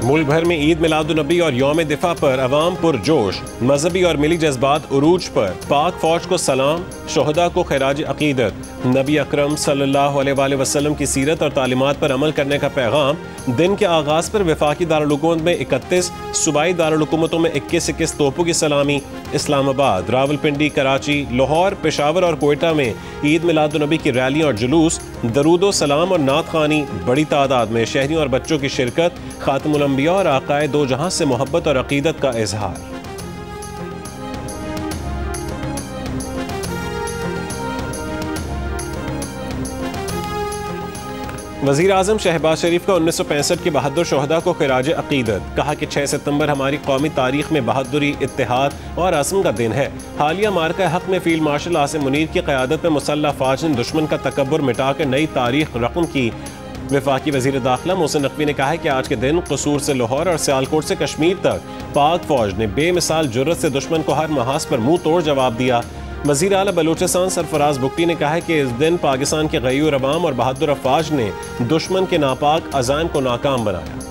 मुल्क भर में ईद मिलादुन्नबी और यौम दिफा पर अवाम पुरजोश। मजहबी और मिली जज्बात उरूज पर। पाक फौज को सलाम, शोहदा को खैराज अकीदत। नबी अकरम सल्लल्लाहु अलैहि वसल्लम की सीरत और तालीमात पर अमल करने का पैगाम। दिन के आगाज़ पर वफाकी दारुल-हुकूमत में 31, सूबाई दारुल-हुकूमतों में 21 तोपों की सलामी। इस्लामाबाद, रावलपिंडी, कराची, लाहौर, पेशावर और कोयटा में ईद मिलादुन्नबी की रैलियाँ और जुलूस। दरूदो सलाम और नात खानी। बड़ी तादाद में शहरियों और बच्चों की शिरकत। खातमुल अंबिया और आकाए दो जहां से मोहब्बत और अकीदत का इजहार। वज़ीर आज़म शहबाज शरीफ का 1965 के बहादुर शोहदा को खिराज अकीदत। कहा कि 6 सितंबर हमारी कौमी तारीख में बहादुरी, इत्तेहाद और आज़म का दिन है। हालिया मार्का हक में फील्ड मार्शल आसिम मुनीर की क़यादत में मुसल्लह फ़ौज ने दुश्मन का तकब्बुर मिटाकर नई तारीख रकम की। वफाकी वज़ीर दाखिला मोहसिन नकवी ने कहा है कि आज के दिन कसूर से लाहौर और सियालकोट से कश्मीर तक पाक फौज ने बेमिसाल जुर्रत से दुश्मन को हर महाज पर मुंह तोड़ जवाब दिया। वज़ीर आला बलूचिस्तान सरफराज बुगटी ने कहा है कि इस दिन पाकिस्तान के गयूर अवाम और बहादुर अफवाज ने दुश्मन के नापाक अज़ाइम को नाकाम बनाया।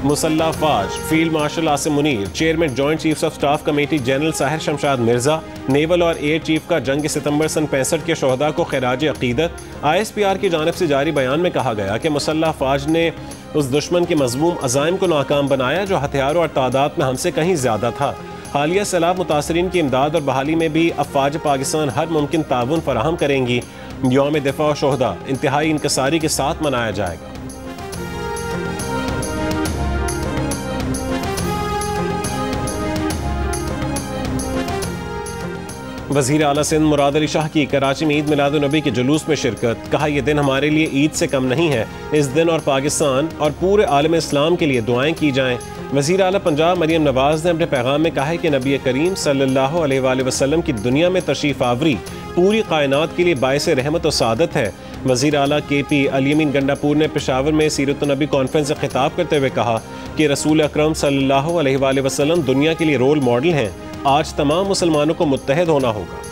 मुसल्लह फ़ौज field marshal Asim Munir, chairman joint chiefs of staff committee general Sahir Shamshad Mirza, naval और एयर चीफ का जंग सितंबर सन 65 के शोहदा को खैराज अकीदत। ISPR की जानिब से जारी बयान में कहा गया कि मुसल्लह फ़ौज ने उस दुश्मन के मज़मूम अज़ाइम को नाकाम बनाया जो हथियारों और तादाद में हमसे कहीं ज़्यादा था। हालिया सैलाब मुतासरीन की इमदाद और बहाली में भी अफ़वाज पाकिस्तान हर मुमकिन ताउन फराहम करेंगी। यौम दिफा और शोहदा इंतहाई इंकसारी के साथ मनाया जाएगा। वज़ीर आला सिंध मुराद अली शाह की कराची में ईद मिलादुन्नबी के जुलूस में शिरकत। कहा यह दिन हमारे लिए ईद से कम नहीं है। इस दिन और पाकिस्तान और पूरे आलम इस्लाम के लिए दुआएं की जाएं। वज़ीर आला पंजाब मरियम नवाज़ ने अपने पैगाम में कहा है कि नबी करीम सल्लल्लाहु अलैहि वसल्लम की दुनिया में तशरीफ़ आवरी पूरी कायनात के लिए बाइस रहमत और सादत है। वज़ीर आला KP अल-यमीन गंडापुर ने पेशावर में सीरत-उन-नबी कॉन्फ्रेंस से खिताब करते हुए कहा कि रसूल अकरम सल्लल्लाहु अलैहि वसल्लम दुनिया के लिए रोल मॉडल हैं। आज तमाम मुसलमानों को मुत्तहद होना होगा।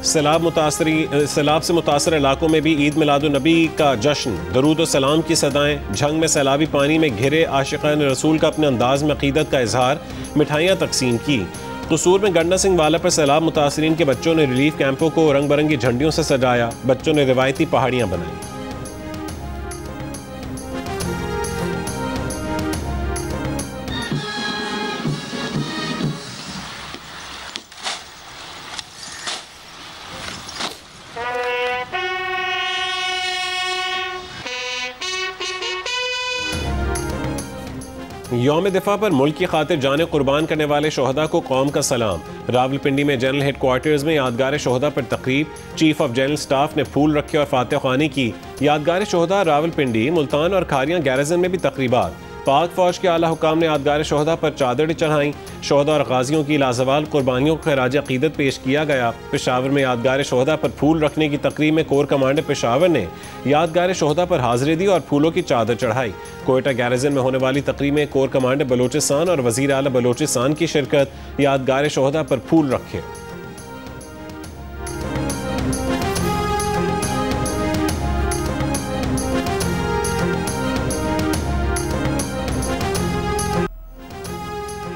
सैलाब से मुतासर इलाकों में भी ईद मिलादुन्नबी का जश्न। दरूद और सलाम की सदाएं। झंग में सैलाबी पानी में घिरे आशिकान रसूल का अपने अंदाज में अकीदत का इजहार। मिठाइयाँ तकसीम की। कसूर में गंडा सिंह वाला पर सैलाब मुतासरीन के बच्चों ने रिलीफ कैंपों को रंग बिरंगी झंडियों से सजाया। बच्चों ने रिवायती पहाड़ियाँ बनाई। यौम दिफा पर मुल्क की खातिर जाने कुर्बान करने वाले शोहदा को कौम का सलाम। रावलपिंडी में जनरल हेडक्वार्टर्स में यादगार शोहदा पर तकरीब। चीफ ऑफ जनरल स्टाफ ने फूल रखे और फातिहा ख्वानी की। यादगार शोहदा रावलपिंडी, मुल्तान और खारियां गैरजन में भी तकरीबात। पाक फौज के आला हुकाम ने यादगार शोहदा पर चादर चढ़ाई। शोहदा और गाजियों की लाजवाल कुर्बानियों को खराज अकीदत पेश किया गया। पेशावर में यादगार शोहदा पर फूल रखने की तकरीब में कोर कमांडर पेशावर ने यादगार शोहदा पर हाजिरी दी और फूलों की चादर चढ़ाई। कोयटा गैरजन में होने वाली तकरीब में कोर कमांडर बलूचिस्तान और वज़ीर आला बलूचिस्तान की शिरकत। यादगार शोहदा पर फूल रखे।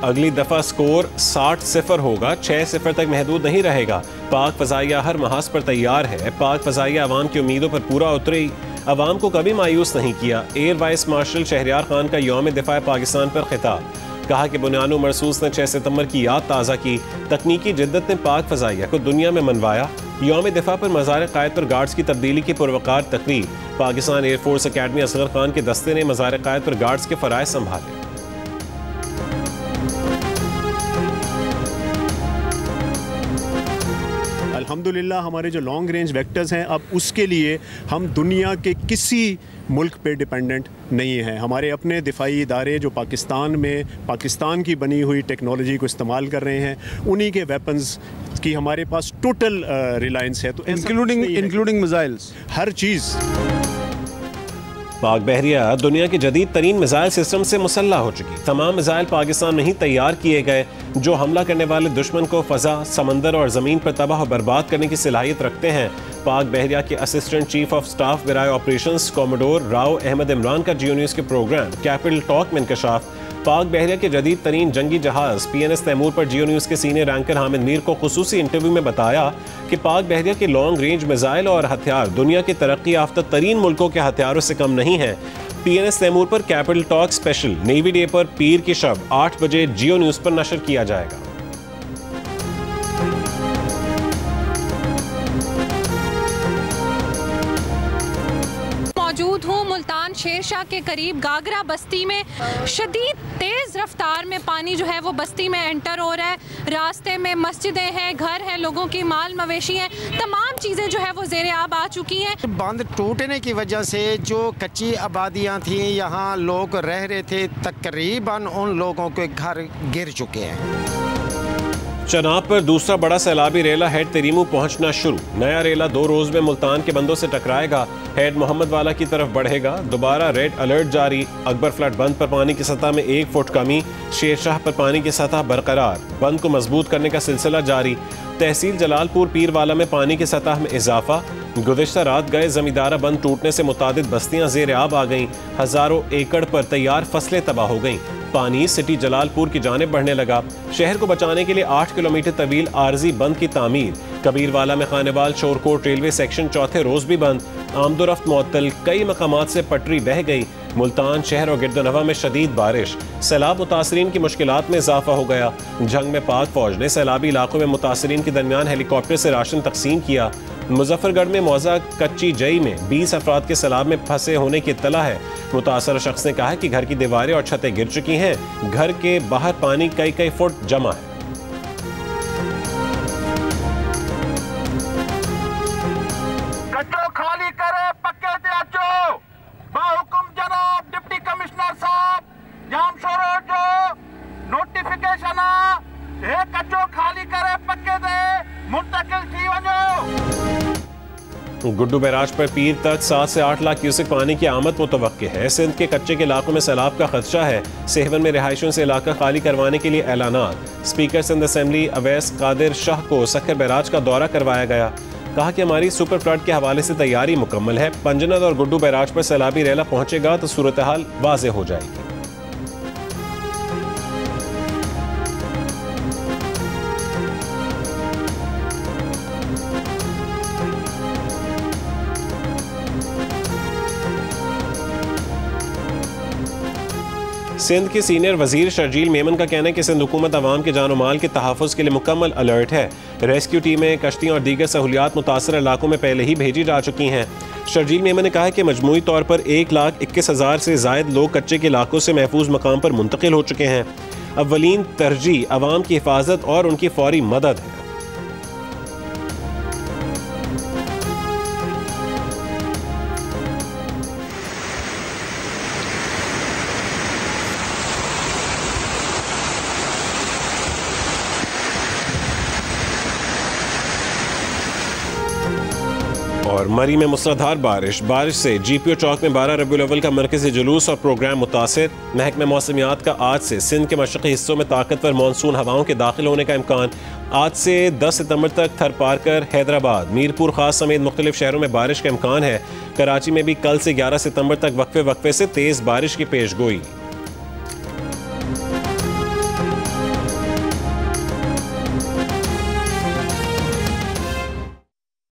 अगली दफा स्कोर 60-0 होगा। 6-0 तक महदूद नहीं रहेगा। पाक फजाइया हर महाज पर तैयार है। पाक फजाइया अवाम की उम्मीदों पर पूरा उतरी। अवाम को कभी मायूस नहीं किया। Air vice marshal Shahryar Khan का यौम दिफा पाकिस्तान पर खिताब। कहा कि बुनियानो मरसूस ने 6 सितंबर की याद ताज़ा की। तकनीकी जिद्दत ने पाक फजाइया को दुनिया में मनवाया। यौम दिफा पर मज़ार क़ायद पर गार्ड्स की तब्दीली की पुरवकार तकरीब। पाकिस्तान एयरफोर्स अकेडमी असगर खान के दस्ते ने मज़ार क़ायद पर गार्ड्स के फ़राइज़ संभाले। अल्हम्दुलिल्लाह हमारे जो लॉन्ग रेंज वेक्टर्स हैं अब उसके लिए हम दुनिया के किसी मुल्क पे डिपेंडेंट नहीं है। हमारे अपने दिफाई इदारे जो पाकिस्तान में पाकिस्तान की बनी हुई टेक्नोलॉजी को इस्तेमाल कर रहे हैं, उन्हीं के वेपन्स की हमारे पास टोटल रिलायंस है, तो इंक्लूडिंग मिसाइल्स, हर चीज़। पाक बहरिया दुनिया के जदीद तरीन मिसाइल सिस्टम से मुसल्ला हो चुकी। तमाम मिसाइल पाकिस्तान में ही तैयार किए गए जो हमला करने वाले दुश्मन को फजा, समंदर और ज़मीन पर तबाह और बर्बाद करने की सलाहियत रखते हैं। पाक बहरिया के असिस्टेंट चीफ ऑफ स्टाफ बराए ऑपरेशंस कॉमोडोर राव अहमद इमरान का जियो न्यूज़ के प्रोग्राम कैपिटल टॉक में इंकशाफ। पाक बहरिया के जदीद तरीन जंगी जहाज PNS तैमूर पर जियो न्यूज़ के सीनियर एंकर हामिद मीर को खुसूसी इंटरव्यू में बताया कि पाक बहरिया के लॉन्ग रेंज मिसाइल और हथियार दुनिया के तरक्की याफ्ता तरीन मुल्कों के हथियारों से कम नहीं है। PNS तैमूर पर capital talk special navy day पर पीर की शब 8 बजे जियो न्यूज़ पर नशर किया जाएगा। मौजूद हूँ मुल्तान शेरशाह के करीब गागरा बस्ती में। शदीद तेज़ रफ्तार में पानी जो है वो बस्ती में एंटर हो रहा है। रास्ते में मस्जिदें हैं, घर हैं, लोगों की माल मवेशी हैं, तमाम चीज़ें जो है वो ज़ेरे आब आ चुकी हैं। बांध टूटने की वजह से जो कच्ची आबादियाँ थीं, यहाँ लोग रह रहे थे, तकरीबन उन लोगों के घर गिर चुके हैं। चनाब पर दूसरा बड़ा सैलाबी रेला हेड तेरीमू पहुंचना शुरू। नया रेला 2 रोज में मुल्तान के बंदों से टकराएगा। हेड मोहम्मद वाला की तरफ बढ़ेगा। दोबारा रेड अलर्ट जारी। अकबर फ्लड बंद पर पानी की सतह में 1 फुट कमी। शेरशाह पर पानी की सतह बरकरार। बंद को मजबूत करने का सिलसिला जारी। तहसील जलालपुर पीरवाला में पानी की सतह में इजाफा। गुज़िश्ता रात गए जमींदारा बंद टूटने से मुतादिद बस्तियां ज़ेर आब आ गईं। हजारों एकड़ पर तैयार फसलें तबाह हो गईं। पानी सिटी जलालपुर की जानिब बढ़ने लगा। शहर को बचाने के लिए 8 किलोमीटर तवील आर्जी बंद की तामीर। कबीरवाला में खानेवाल शोरकोट रेलवे सेक्शन चौथे रोज भी बंद। आमदोरफ्त मुअत्तल। कई मकामात से पटरी बह गई। मुल्तान शहर और गिरदोनवा में शदीद बारिश। सैलाब मुतासरीन की मुश्किलात में इजाफा हो गया। जंग में पाक फौज ने सैलाबी इलाकों में मुतासरीन के दरमियान हेलीकॉप्टर से राशन तकसीम किया। मुजफ्फरगढ़ में मौजा कच्ची जई में 20 अफराद के सैलाब में फंसे होने की इत्तला है। मुतासर शख्स ने कहा है कि घर की दीवारें और छतें गिर चुकी हैं। घर के बाहर पानी कई फुट जमा है। कच्चो खाली करे पक्के ते अचो। बाहुकुम जनाब डिप्टी कमिश्नर साहब, जाम शोरो जो नोटिफिकेशन आ ए कच्चो खाली करे पक्के ते मुंतकिल थी वजो। गुड्डू बैराज पर पीर तक 7 से 8 लाख क्यूसेक पानी की आमद मुतवक्के है। सिंध के कच्चे के इलाकों में सैलाब का खदशा है। सेहवन में रिहायशों से इलाका खाली करवाने के लिए ऐलानात। स्पीकर सिंध असेंबली अवैस कादिर शाह को सखर बैराज का दौरा करवाया गया। कहा कि हमारी सुपर फ्लड के हवाले से तैयारी मुकम्मल है। पंजनद और गुड्डू बैराज पर सैलाबी रेला पहुंचेगा तो सूरत हाल वाज़ेह हो जाएगी। सिंध के सीनियर वजीर शर्जील मेमन का कहना है कि सिंध हुकूमत अवाम के जान माल के तहफ़्फ़ुज़ के लिए मुकम्मल अलर्ट है। रेस्क्यू टीमें, कश्तियाँ और दीगर सहूलियात मुतासर इलाकों में पहले ही भेजी जा चुकी हैं। शर्जील मेमन ने कहा है कि मजमूई तौर पर 1,21,000 से ज़ायद लोग कच्चे के इलाकों से महफूज मकाम पर मुंतकिल हो चुके हैं। अव्वलीन तरजीह अवाम की हिफाजत और उनकी फौरी मदद है। और मरी में मुसलाधार बारिश से GPO चौक में 12 रबीउल अव्वल का मरकज़ी जुलूस और प्रोग्राम मुतासिर। महकमे मौसमियात का आज से सिंध के मशरक़ी हिस्सों में ताकतवर मानसून हवाओं के दाखिल होने का इम्कान। आज से 10 सितंबर तक थरपारकर, हैदराबाद, मीरपुर खास समेत मुख्तलिफ शहरों में बारिश का इम्कान है। कराची में भी कल से 11 सितंबर तक वक्फे से तेज़ बारिश की पेशगोई।